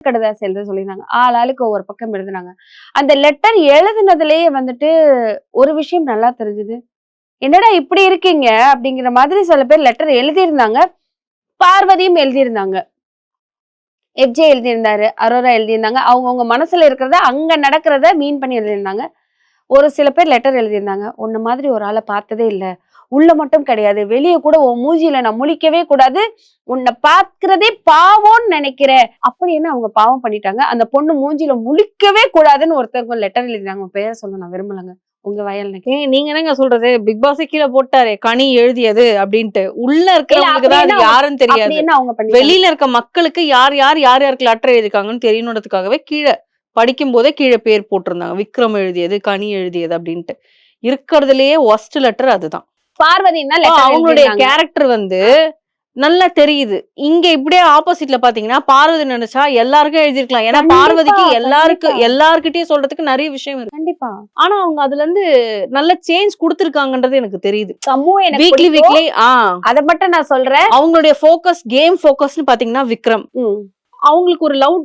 கடிதாசி எழுத சொல்லியிருந்தாங்க. ஆளாளுக்கு ஒவ்வொரு பக்கம் எழுதுனாங்க. அந்த லெட்டர் எழுதுனதுலயே வந்துட்டு ஒரு விஷயம் நல்லா தெரிஞ்சுது. என்னடா இப்படி இருக்கீங்க? அப்படிங்கிற மாதிரி சில பேர் லெட்டர் எழுதியிருந்தாங்க. பார்வதியும் எழுதியிருந்தாங்க. எஃப்ஜே எழுதியிருந்தாரு. அரோரா எழுதியிருந்தாங்க. அவங்கவங்க மனசுல இருக்கிறத, அங்க நடக்கிறத மீன் பண்ணி எழுதியிருந்தாங்க. ஒரு சில பேர் லெட்டர் எழுதியிருந்தாங்க. உன்ன மாதிரி ஒரு ஆள பார்த்ததே இல்ல. உள்ள மட்டும் கிடையாது. வெளிய கூட உன் மூஞ்சில நான் முழிக்கவே கூடாது. உன்ன பார்க்கிறதே பாவம்னு நினைக்கிறேன். அப்படி என்ன அவங்க பாவம் பண்ணிட்டாங்க? அந்த பொண்ணு மூஞ்சில முழிக்கவே கூடாதுன்னு ஒருத்தவங்க லெட்டர் எழுதினாங்க. உங்க பேர சொல்ல நான் விரும்பலங்க. உங்க வயல் ஏங்க நீங்க என்னங்க சொல்றது? பிக் பாஸே கீழ போட்டாரே கனி எழுதியது அப்படின்ட்டு. உள்ள இருக்கிறவங்களுக்கு தான் அது யாருன்னு தெரியாது. அப்படி என்ன அவங்க பண்ணிட்டாங்க? வெளியில இருக்க மக்களுக்கு யார் யாருக்கு லெட்டர் எழுதிருக்காங்கன்னு தெரியணுன்றதுக்காகவே கீழ படிக்கும் போதே கீழே பேர் போட்டிருந்தாங்க. விக்ரம் எழுதியது, கனி எழுதியது அப்படின்ட்டு. இருக்கிறதுலயே ஒஸ்ட் லெட்டர் அதுதான். பார்வதின்னா அவங்களுடைய கேரக்டர் வந்து நல்லா தெரியுது. இங்க இப்படியே ஆப்போசிட்ல பாத்தீங்கன்னா பார்வதி நினைச்சா எல்லாருக்கும் எழுதிருக்கலாம். ஏன்னா பார்வதிக்கு எல்லார்கிட்டயும் சொல்றதுக்கு நிறைய விஷயம் இருக்கு. கண்டிப்பா. ஆனா அவங்க அதுல இருந்து நல்ல சேஞ்ச் கொடுத்திருக்காங்கன்றது எனக்கு தெரியுது. வீக்லி அத மட்டும் நான் சொல்றேன். அவங்களுடைய ஃபோக்கஸ் கேம் ஃபோக்கஸ்னு பாத்தீங்கன்னா விக்ரம் அவங்களுக்கு ஒரு லவ்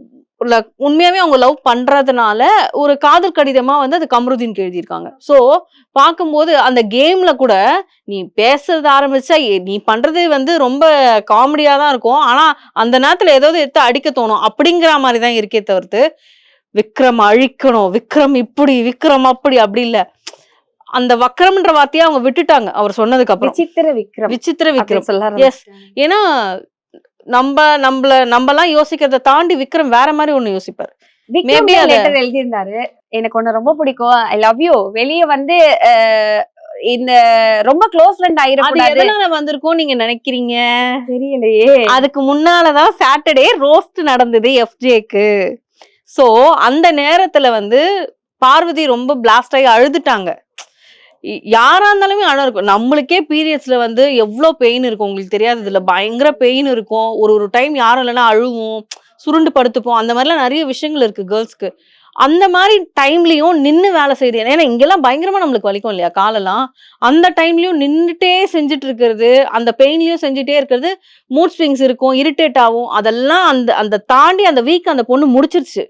உண்மையாவே அவங்க லவ் பண்றதுனால ஒரு காதல் கடிதமா வந்து அது கமருதீனுக்கு எழுதியிருக்காங்க. சோ பார்க்கும்போது அந்த கேம்ல கூட நீ பேசுறது ஆரம்பிச்சா நீ பண்றது வந்து ரொம்ப காமெடியா தான் இருக்கும். ஆனா அந்த நேரத்துல ஏதாவது எடுத்து அடிக்க தோணும் அப்படிங்கிற மாதிரிதான் இருக்கே தவிர்த்து விக்ரம் அழிக்கணும், விக்ரம் இப்படி விக்ரம் அப்படி இல்ல. அந்த வக்ரம்ன்ற வார்த்தையை அவங்க விட்டுட்டாங்க அவர் சொன்னதுக்கு அப்புறம். விசித்திர விக்ரம் எஸ். ஏன்னா நம்மலாம் யோசிக்கிறத தாண்டி விக்ரம் வேற மாதிரி ஒண்ணு யோசிப்பாரு. எழுதியிருந்தாரு. எனக்கு ஒண்ணு ரொம்ப பிடிக்கும். I love you. வெளிய வந்து இந்த ரொம்ப க்ளோஸ் ஃப்ரெண்ட் ஆயிரக்கூடாது. எதனால வந்திருக்கோம் நீங்க நினைக்கிறீங்க? தெரியலையே. அதுக்கு முன்னாலதான் சாட்டர்டே ரோஸ்ட் நடந்தது எஃப்ஜேக்கு. சோ அந்த நேரத்துல வந்து பார்வதி ரொம்ப பிளாஸ்ட் ஆகி அழுதுட்டாங்க. யாரா இருந்தாலுமே அழ இருக்கும். நம்மளுக்கே பீரியட்ஸ்ல வந்து எவ்வளவு பெயின் இருக்கும் உங்களுக்கு தெரியாது. இதுல பயங்கர பெயின் இருக்கும். ஒரு டைம் யாரும் இல்லைன்னா அழுவோம், சுருண்டு படுத்துப்போம். அந்த மாதிரிலாம் நிறைய விஷயங்கள் இருக்கு கேர்ள்ஸ்க்கு. அந்த மாதிரி டைம்லயும் நின்னு வேலை செய்யுது. ஏன்னா இங்கெல்லாம் பயங்கரமா நம்மளுக்கு வலிக்கும் இல்லையா காலெல்லாம். அந்த டைம்லயும் நின்றுட்டே செஞ்சுட்டு இருக்கிறது, அந்த பெயின்லயும் செஞ்சுட்டே இருக்கிறது, மூட் ஸ்விங்ஸ் இருக்கும், இரிட்டேட் ஆகும். அதெல்லாம் அந்த தாண்டி அந்த வீக் அந்த பொண்ணு முடிச்சிருச்சு.